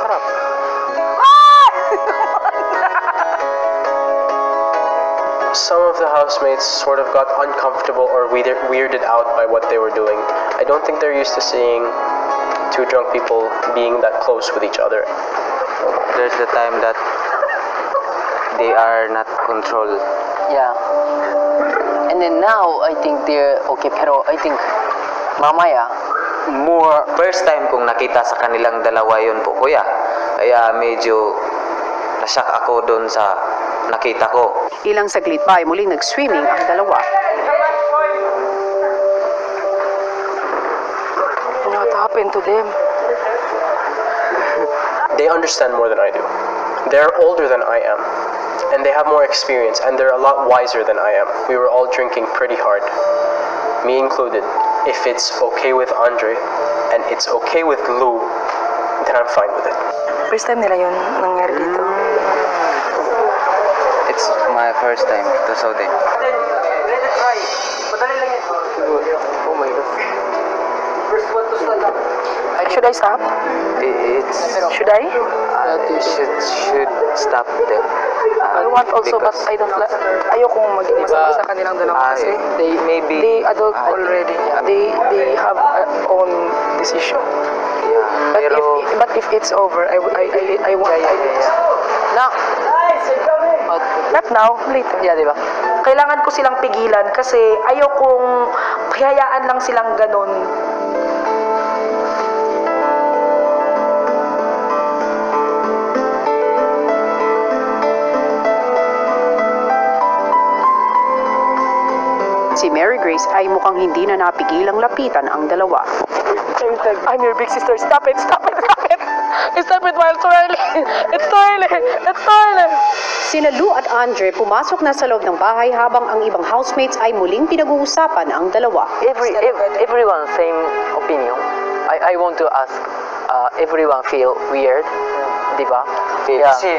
harap. Some of the housemates sort of got uncomfortable or weirded out by what they were doing. I don't think they're used to seeing two drunk people being that close with each other. There's the time that they are not controlled. Yeah. And then now, I think they're okay, pero I think mamaya, more... First time kong nakita sa kanilang dalawa yun po, kuya. Kaya medyo nashock ako doon sa nakita ko. Ilang saglit pa ay muling nag-swimming ang dalawa. What happened to them? They understand more than I do. They're older than I am, and they have more experience, and they're a lot wiser than I am. We were all drinking pretty hard, me included. If it's okay with Andre, and it's okay with Lou, then I'm fine with it. First time nila yun nangyari dito. It's my first time to Saudi. Oh my God. Should I stop? Should I? Should stop them. I want also, but I don't like. Ayokong maging masama sa kanilang dalawa kasi they adult already. They have own decision. But if it's over, I want. Now, Not now, later. yeah, diba? Kailangan ko silang pigilan kasi ayokong hayaan lang silang ganun. Si Mary Grace ay mukhang hindi na napigilang lapitan ang dalawa. I'm your big sister. Stop it, stop it, stop it. Stop it while it's too early. It's too early. It's too early. Sina Lou at Andre pumasok na sa loob ng bahay habang ang ibang housemates ay muling pinag-uusapan ang dalawa. Everyone same opinion. I want to ask, everyone feel weird, diba? Yeah. Kasi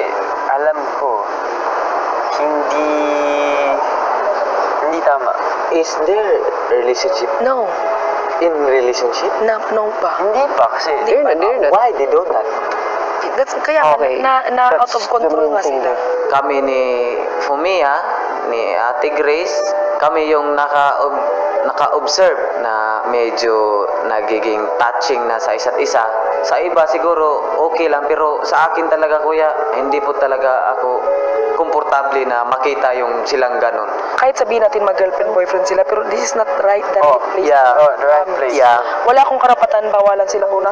alam ko, hindi tama. Is there relationship? No. In relationship? No pa. Hindi pa kasi. Why they don't that? That's, kaya Okay. na out of control nga sila. Kami ni Fumia, ni Ate Grace, kami yung naka-observe na medyo nagiging touching na sa isa't isa. Sa iba siguro okay lang, pero sa akin talaga kuya, hindi po talaga ako komportable na makita yung silang ganun. Kahit sabihin natin mag-girlfriend, boyfriend sila, pero this is not the right place. The right place. Yeah. Wala akong karapatan, bawalan sila kung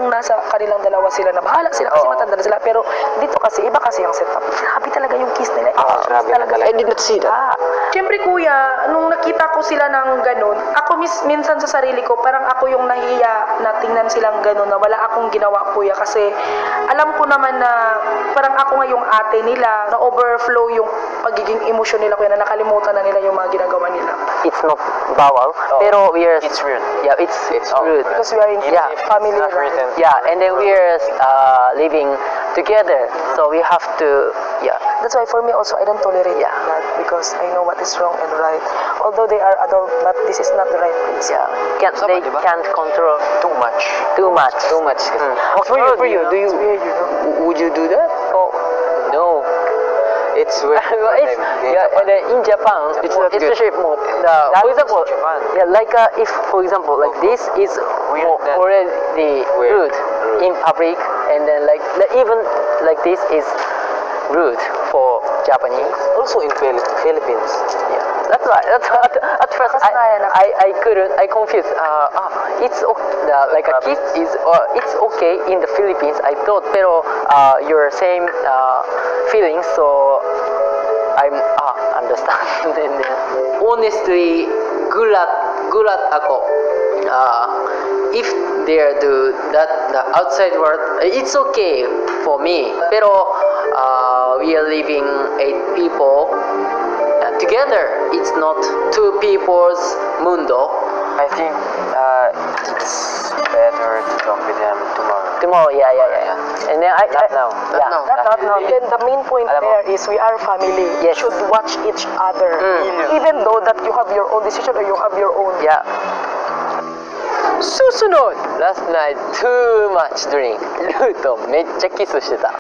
nasa kanilang dalawa sila na bahala sila kasi matanda na sila. Pero dito kasi, iba kasi ang setup. Grabe talaga yung kiss nila. Grabe talaga. I did not see that. Siyempre kuya, nung nakita ko sila ng ganun, ako minsan sa sarili ko, parang ako yung nahiya na tingnan silang ganun, na wala akong ginawa kuya. Kasi alam ko naman na parang ako nga yung ate nila, na overflow yung pagiging emosyon nila kuya, na nakalimutan na nila yung mga ginagawa nila. It's not bawal, pero we are... It's rude. Yeah, it's rude. Because we are in family. Yeah, and then we are living together, so we have to, yeah. That's why for me also, I don't tolerate that because I know what is wrong and right. Although they are adult, but this is not the right place. Yeah, they can't control Too much. too much. For you, do you? It's weird, you know. Would you do that? Oh, no. It's weird. And then in Japan, It's not good. especially more, for example, like if for example like this is already rude in public, and then like even like this is rude for Japanese. Also in Philippines. Yeah, that's why. At first I confused. It's okay, like a kiss is it's okay in the Philippines. I thought, pero your same feelings, so I'm understand. Honestly, gulat ako. If they do that, the outside world, it's okay for me. Pero we are living 8 people together. It's not 2 people's mundo. I think it's better to talk with them tomorrow. Yeah. And then Not now. Not now. Then the main point there is we are family. Yes. You should watch each other. Even though that you have your own decision or you have your own. Yeah. Susunod! Last night, too much drink. ルーとめっちゃキスしてた。